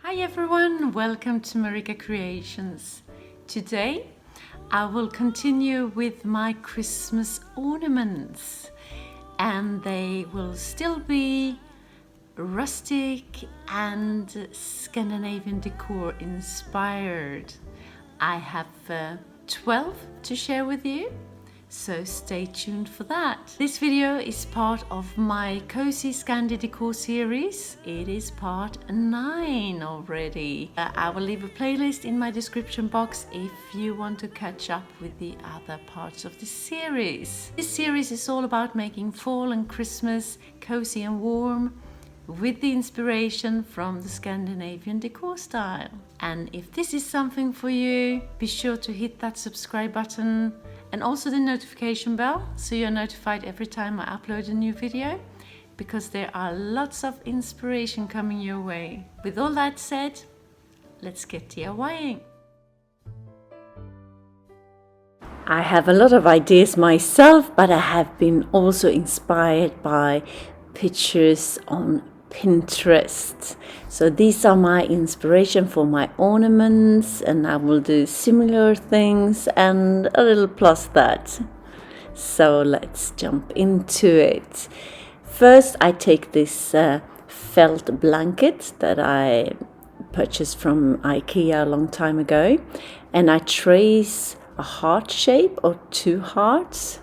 Hi everyone, welcome to MarikaCreations. Today I will continue with my Christmas ornaments, and they will still be rustic and Scandinavian decor inspired. I have 12 to share with you, so stay tuned for that. This video is part of my COZY Scandi Decor series. It is part 9 already. I will leave a playlist in my description box if you want to catch up with the other parts of the series. This series is all about making fall and Christmas cozy and warm with the inspiration from the Scandinavian decor style. And if this is something for you, be sure to hit that subscribe button and also the notification bell so you're notified every time I upload a new video, because there are lots of inspiration coming your way. With all that said, let's get DIYing. I have a lot of ideas myself, but I have been also inspired by pictures on Pinterest. So these are my inspiration for my ornaments, and I will do similar things and a little plus that. So let's jump into it. First I take this felt blanket that I purchased from IKEA a long time ago, and I trace a heart shape or 2 hearts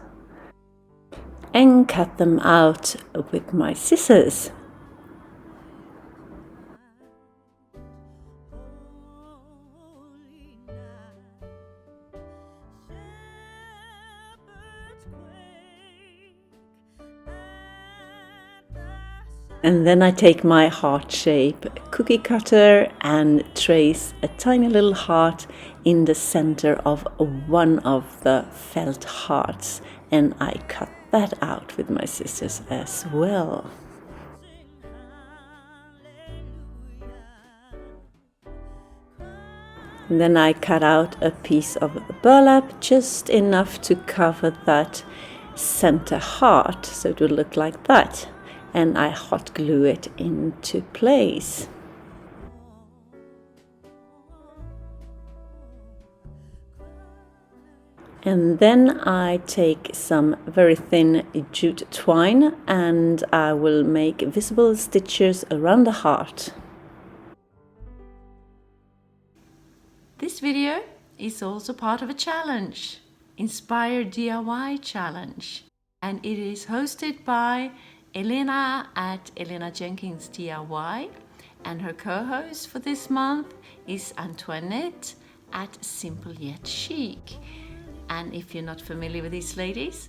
and cut them out with my scissors. And then I take my heart shape cookie cutter and trace a tiny little heart in the center of one of the felt hearts, and I cut that out with my scissors as well. And then I cut out a piece of burlap, just enough to cover that center heart, so it will look like that. And I hot glue it into place. And then I take some very thin jute twine and I will make visible stitches around the heart. This video is also part of a challenge, Inspired DIY Challenge, and it is hosted by Elena at Elena Jenkins DIY, and her co-host for this month is Antoinette at Simple Yet Chic. And if you're not familiar with these ladies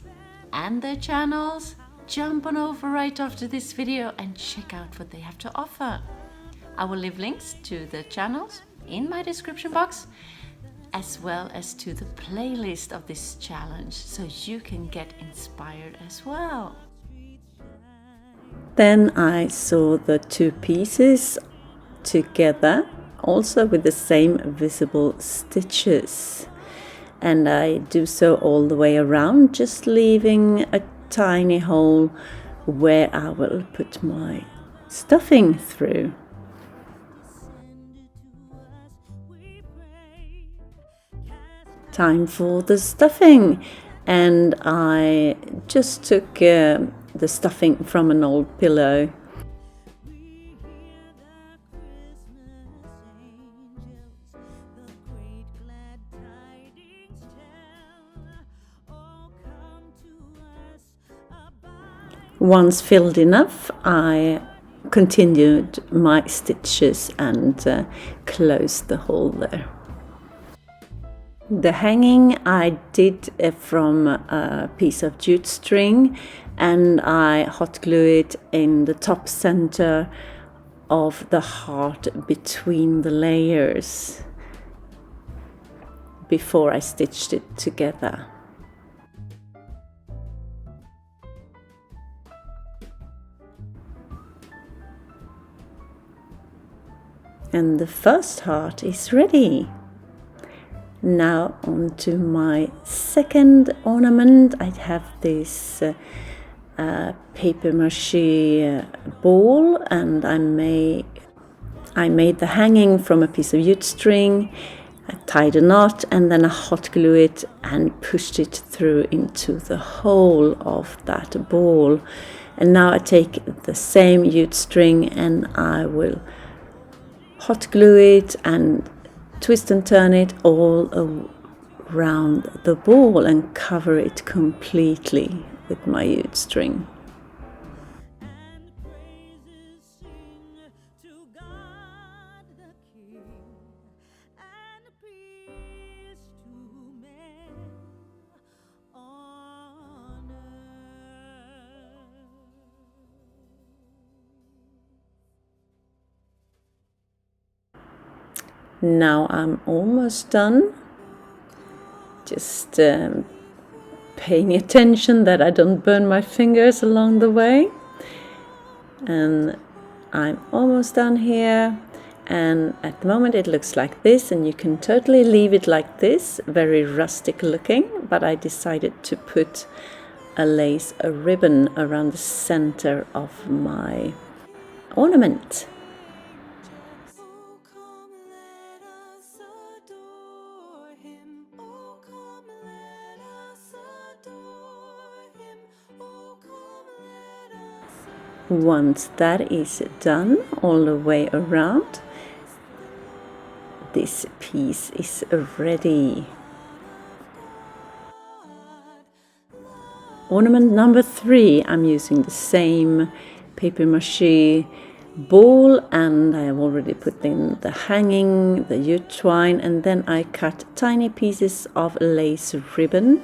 and their channels, jump on over right after this video and check out what they have to offer. I will leave links to the channels in my description box, as well as to the playlist of this challenge, so you can get inspired as well. Then I sew the 2 pieces together, also with the same visible stitches. And I do so all the way around, just leaving a tiny hole where I will put my stuffing through. Time for the stuffing, and I just took the stuffing from an old pillow. Once filled enough, I continued my stitches and closed the hole there. The hanging I did from a piece of jute string, and I hot glue it in the top center of the heart between the layers before I stitched it together. And the first heart is ready. Now on to my second ornament. I have this paper mache ball, and I made the hanging from a piece of jute string. I tied a knot and then I hot glue it and pushed it through into the hole of that ball. And now I take the same jute string and I will hot glue it and twist and turn it all around the ball and cover it completely with my jute string. Now I'm almost done. Just paying attention that I don't burn my fingers along the way. And I'm almost done here. And at the moment it looks like this, and you can totally leave it like this, very rustic looking. But I decided to put a ribbon around the center of my ornament. Once that is done all the way around, this piece is ready. Ornament number 3, I'm using the same paper mache ball, and I have already put in the hanging, the jute twine, and then I cut tiny pieces of lace ribbon,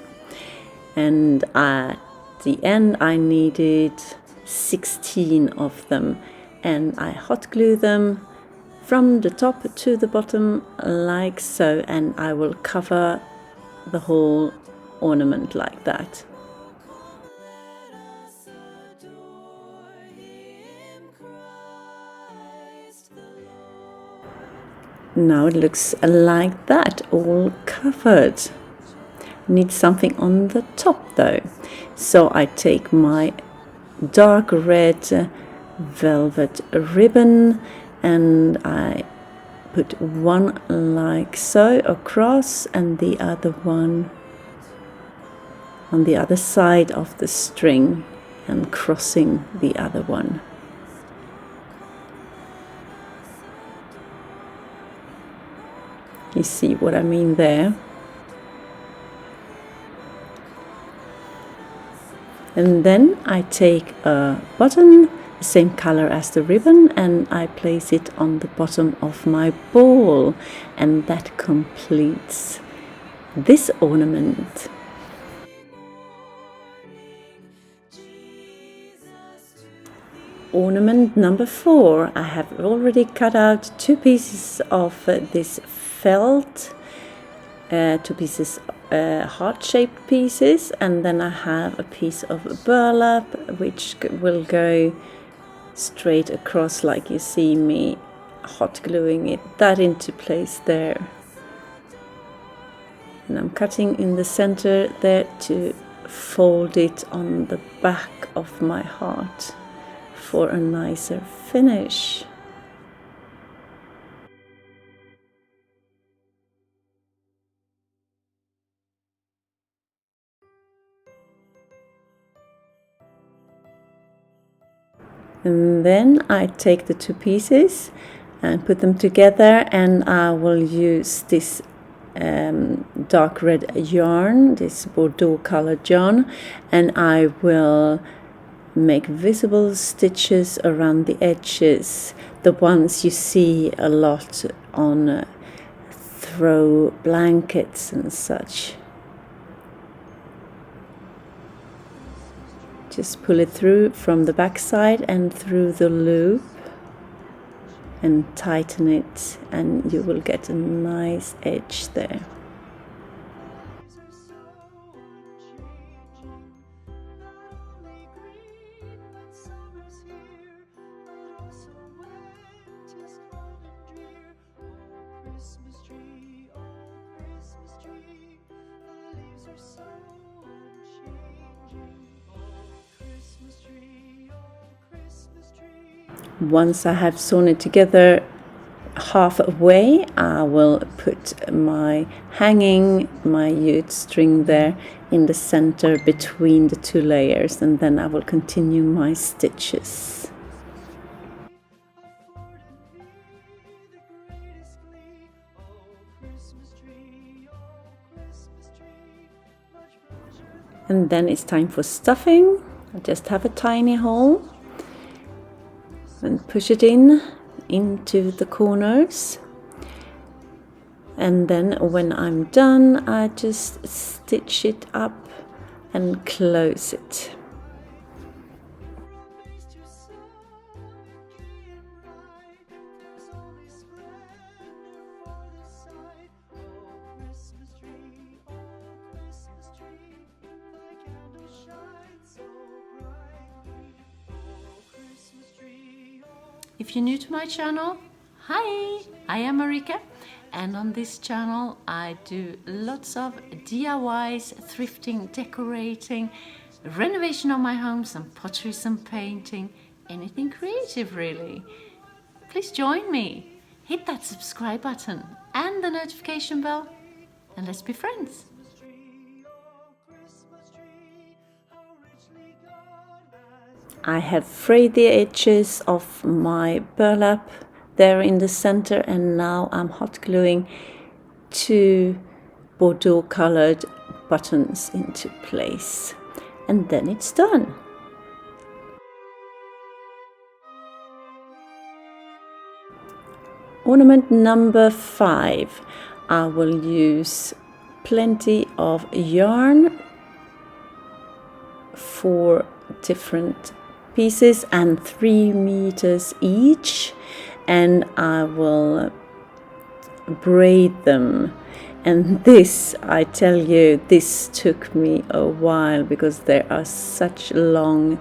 and at the end I needed 16 of them, and I hot glue them from the top to the bottom like so, and I will cover the whole ornament like that. Now it looks like that, all covered. Need something on the top though, so I take my dark red velvet ribbon and I put one like so across and the other one on the other side of the string and crossing the other one. You see what I mean there? And then I take a button, the same color as the ribbon, and I place it on the bottom of my ball, and that completes this ornament. Ornament number 4. I have already cut out 2 pieces of this felt, 2 pieces heart-shaped pieces, and then I have a piece of burlap which will go straight across like you see me hot gluing that into place there. And I'm cutting in the center there to fold it on the back of my heart for a nicer finish. And then I take the 2 pieces and put them together, and I will use this dark red yarn, this Bordeaux colored yarn, and I will make visible stitches around the edges, the ones you see a lot on throw blankets and such. Just pull it through from the back side and through the loop and tighten it, and you will get a nice edge there. Once I have sewn it together halfway, I will put my jute string there in the center between the two layers, and then I will continue my stitches. And then it's time for stuffing. I just have a tiny hole and push it into the corners. And then when I'm done, I just stitch it up and close it. If you're new to my channel, hi! I am Marika, and on this channel I do lots of DIYs, thrifting, decorating, renovation of my home, some pottery, some painting, anything creative really. Please join me, hit that subscribe button and the notification bell, and let's be friends. I have frayed the edges of my burlap there in the center, and now I'm hot gluing 2 Bordeaux colored buttons into place, and then it's done. Ornament number 5. I will use plenty of yarn, 4 different pieces and 3 meters each, and I will braid them. And this, I tell you, this took me a while because there are such long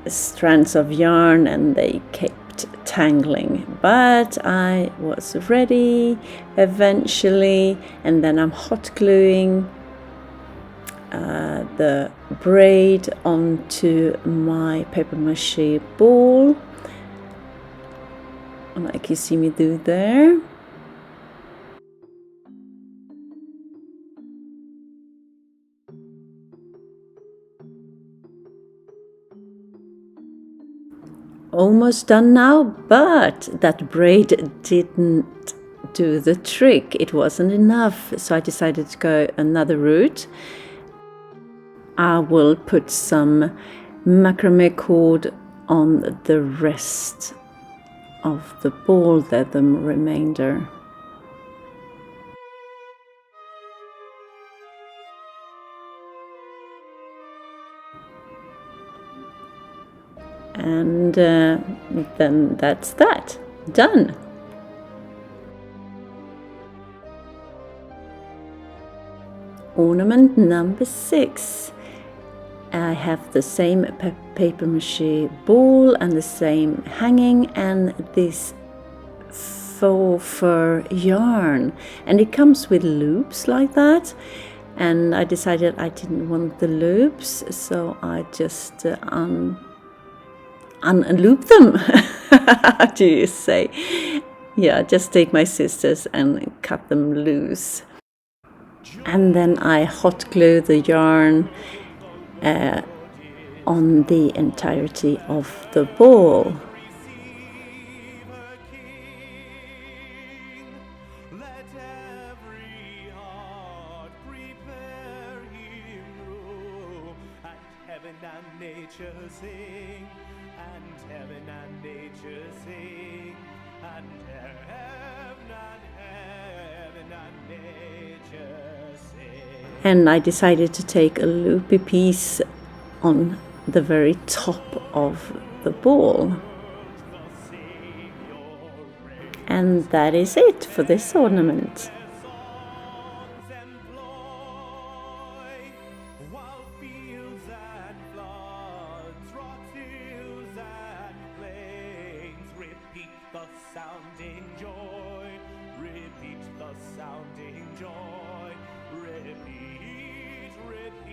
strands of yarn and they kept tangling, but I was ready eventually. And then I'm hot gluing the braid onto my paper mache ball, like you see me do there. Almost done now, but that braid didn't do the trick. It wasn't enough, so I decided to go another route. I will put some macrame cord on the rest of the ball there, the remainder. And then that's that, done. Ornament number 6. I have the same paper mache ball and the same hanging and this faux fur yarn, and it comes with loops like that, and I decided I didn't want the loops, so I just unloop them. How do you say? Yeah, just take my scissors and cut them loose, and then I hot glue the yarn on the entirety of the ball. And I decided to take a loopy piece on the very top of the ball. And that is it for this ornament.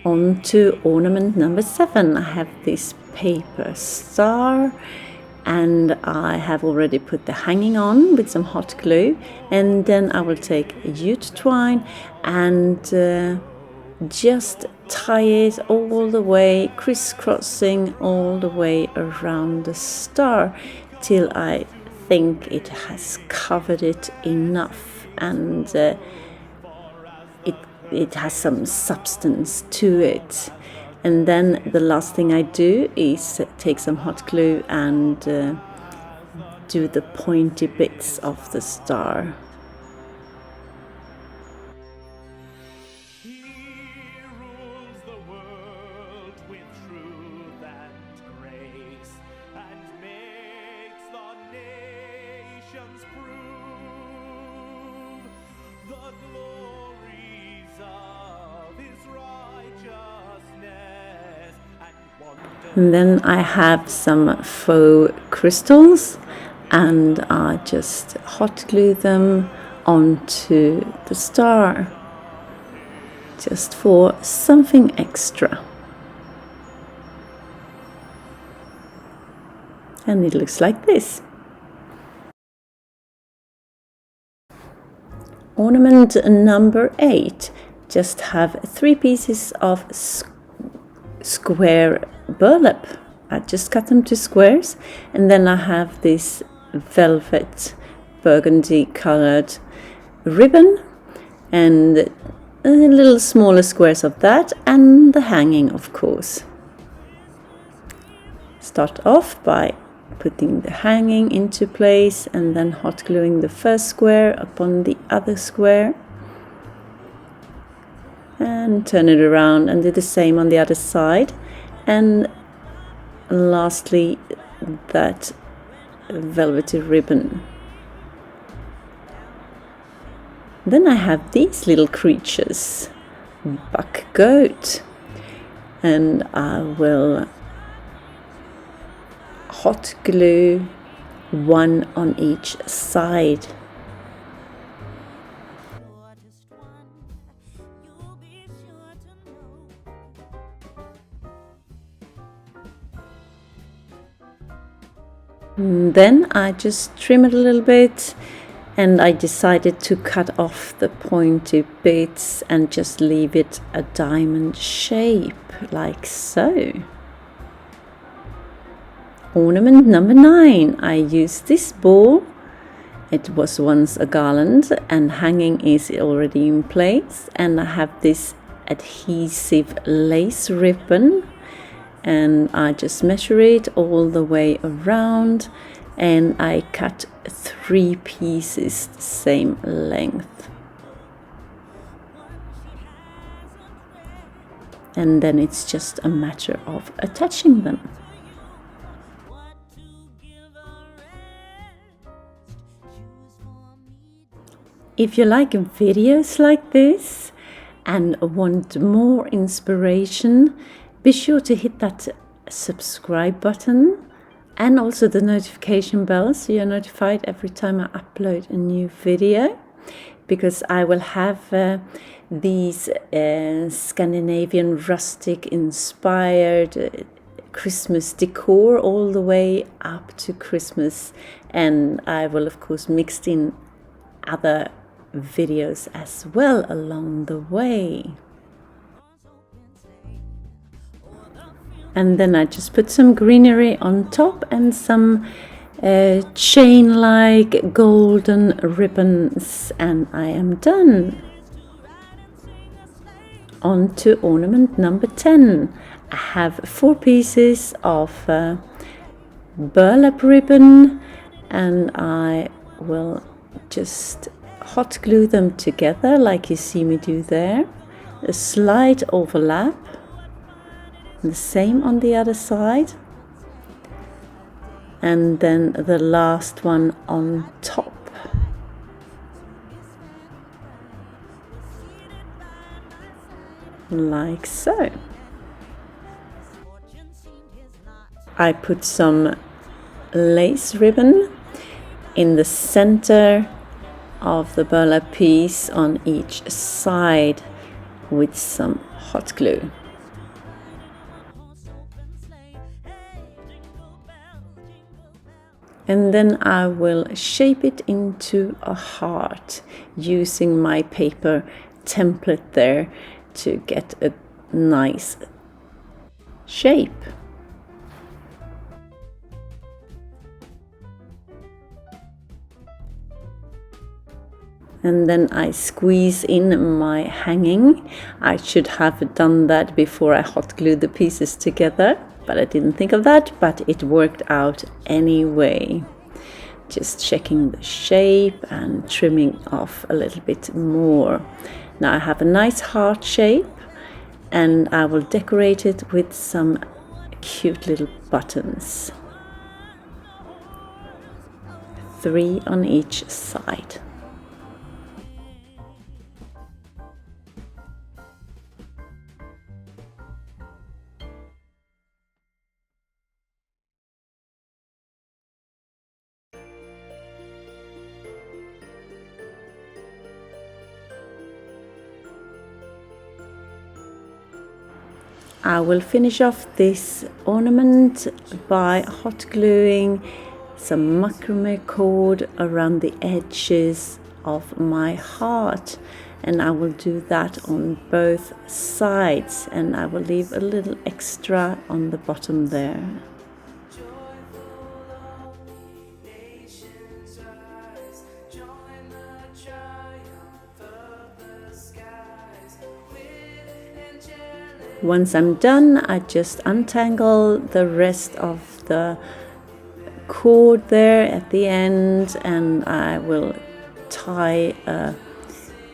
On to ornament number 7. I have this paper star and I have already put the hanging on with some hot glue, and then I will take a jute twine and just tie it all the way, crisscrossing all the way around the star till I think it has covered it enough, and it has some substance to it. And then the last thing I do is take some hot glue and do the pointy bits of the star. And then I have some faux crystals, and I just hot glue them onto the star, just for something extra. And it looks like this. Ornament number 8. Just have 3 pieces of square burlap. I just cut them to squares, and then I have this velvet burgundy colored ribbon and a little smaller squares of that, and the hanging, of course. Start off by putting the hanging into place and then hot gluing the first square upon the other square, and turn it around and do the same on the other side. And lastly, that velvety ribbon. Then I have these little creatures, buck goat, and I will hot glue one on each side. And then I just trim it a little bit, and I decided to cut off the pointy bits and just leave it a diamond shape, like so. Ornament number 9. I used this ball. It was once a garland, and hanging is already in place, and I have this adhesive lace ribbon, and I just measure it all the way around, and I cut 3 pieces the same length. And then it's just a matter of attaching them. If you like videos like this and want more inspiration, be sure to hit that subscribe button and also the notification bell so you're notified every time I upload a new video, because I will have these Scandinavian rustic inspired Christmas decor all the way up to Christmas, and I will of course mix in other videos as well along the way. And then I just put some greenery on top and some chain-like golden ribbons, and I am done. On to ornament number 10. I have 4 pieces of burlap ribbon, and I will just hot glue them together like you see me do there. A slight overlap. The same on the other side, and then the last one on top. Like so. I put some lace ribbon in the center of the burlap piece on each side with some hot glue. And then I will shape it into a heart using my paper template there to get a nice shape. And then I squeeze in my hanging. I should have done that before I hot glued the pieces together, but I didn't think of that, but it worked out anyway. Just checking the shape and trimming off a little bit more. Now I have a nice heart shape, and I will decorate it with some cute little buttons. 3 on each side. I will finish off this ornament by hot gluing some macrame cord around the edges of my heart, and I will do that on both sides, and I will leave a little extra on the bottom there. Once I'm done, I just untangle the rest of the cord there at the end, and I will tie a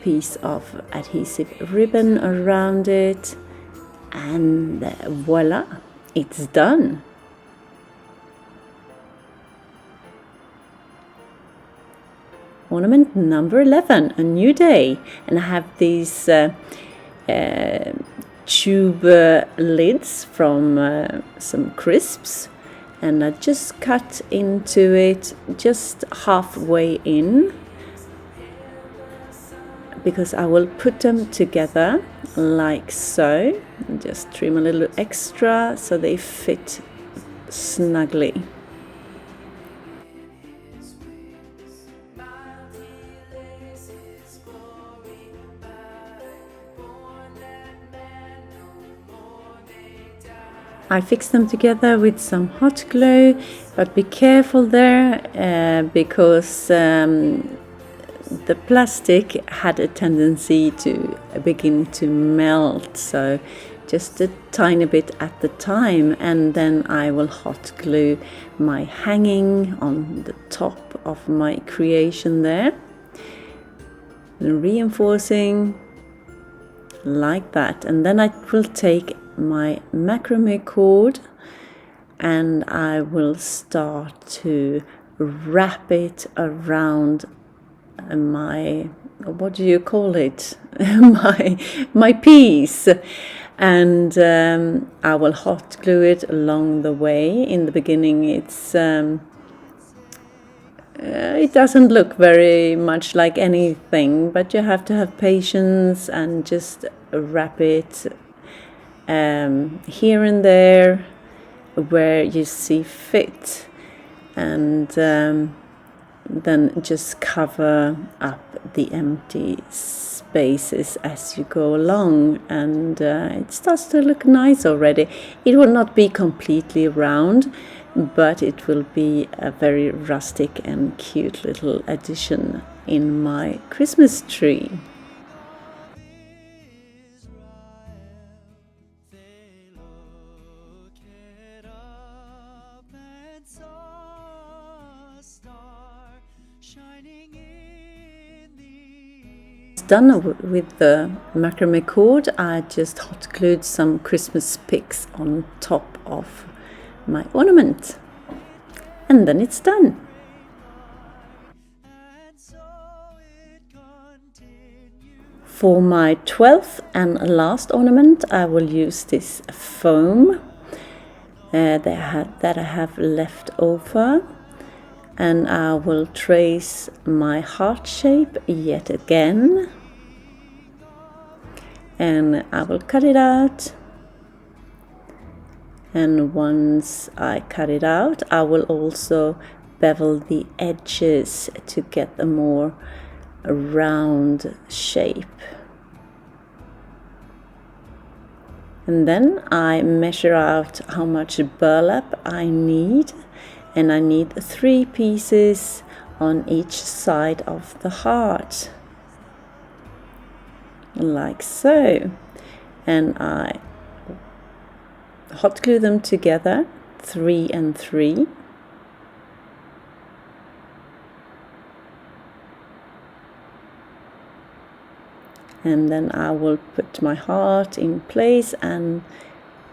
piece of adhesive ribbon around it, and voila, it's done. Ornament number 11, a new day, and I have these tube lids from some crisps, and I just cut into it just halfway in, because I will put them together like so. Just trim a little extra so they fit snugly. I fix them together with some hot glue, but be careful there because the plastic had a tendency to begin to melt, so just a tiny bit at the time, and then I will hot glue my hanging on the top of my creation there, and reinforcing like that. And then I will take my macrame cord and I will start to wrap it around my, what do you call it, my piece, and I will hot glue it along the way. In the beginning it's it doesn't look very much like anything, but you have to have patience and just wrap it here and there where you see fit, and then just cover up the empty spaces as you go along, and it starts to look nice already. It will not be completely round, but it will be a very rustic and cute little addition in my Christmas tree. Done with the macrame cord, I just hot glued some Christmas pics on top of my ornament, and then it's done. For my 12th and last ornament, I will use this foam that I have left over, and I will trace my heart shape yet again, and I will cut it out. And once I cut it out, I will also bevel the edges to get a more round shape. And then I measure out how much burlap I need, and I need 3 pieces on each side of the heart, like so. And I hot glue them together, 3 and 3. And then I will put my heart in place and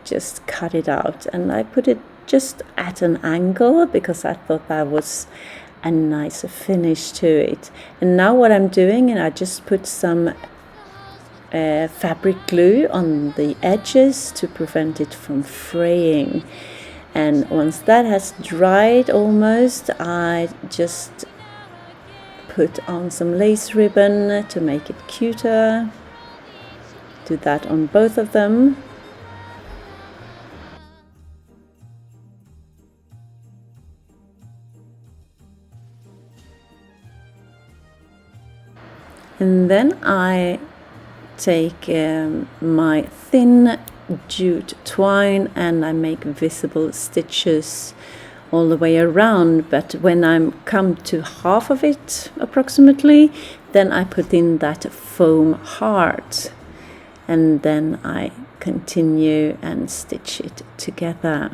just cut it out. And I put it just at an angle because I thought that was a nicer finish to it. And now what I'm doing, and I just put some fabric glue on the edges to prevent it from fraying. And once that has dried almost, I just put on some lace ribbon to make it cuter. Do that on both of them. And then I take my thin jute twine and I make visible stitches all the way around, but when I come to half of it approximately, then I put in that foam heart, and then I continue and stitch it together.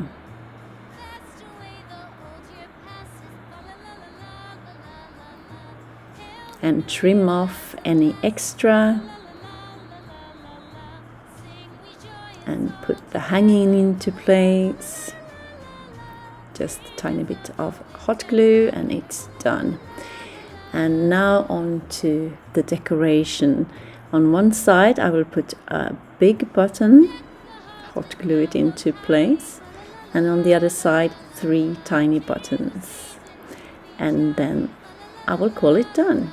And trim off any extra and put the hanging into place. Just a tiny bit of hot glue and it's done. And now on to the decoration. On one side I will put a big button, hot glue it into place, and on the other side 3 tiny buttons, and then I will call it done.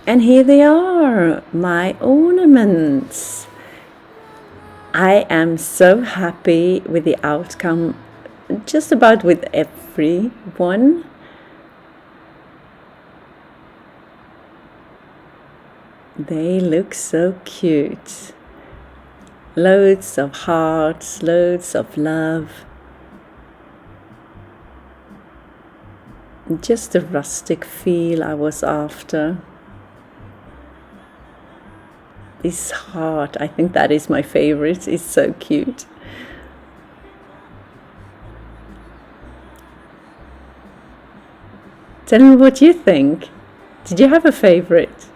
And here they are, my ornaments. I am so happy with the outcome, just about with every one. They look so cute. Loads of hearts, loads of love. Just the rustic feel I was after. This heart, I think that is my favorite. It's so cute. Tell me what you think. Did you have a favorite?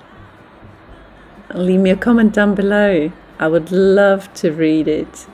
Leave me a comment down below. I would love to read it.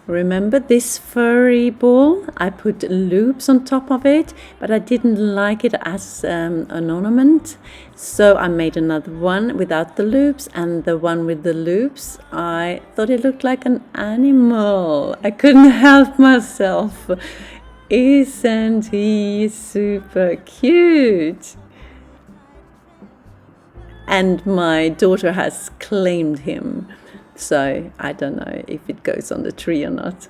Remember this furry ball? I put loops on top of it, but I didn't like it as an ornament, so I made another one without the loops, and the one with the loops, I thought it looked like an animal. I couldn't help myself. Isn't he super cute? And my daughter has claimed him. So I don't know if it goes on the tree or not.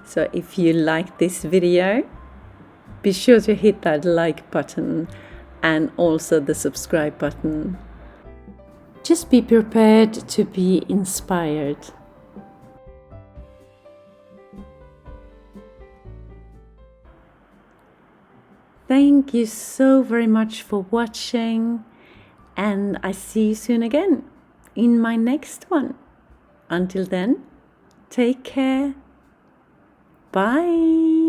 So if you like this video, be sure to hit that like button and also the subscribe button. Just be prepared to be inspired. Thank you so very much for watching, and I see you soon again in my next one. Until then, take care. Bye.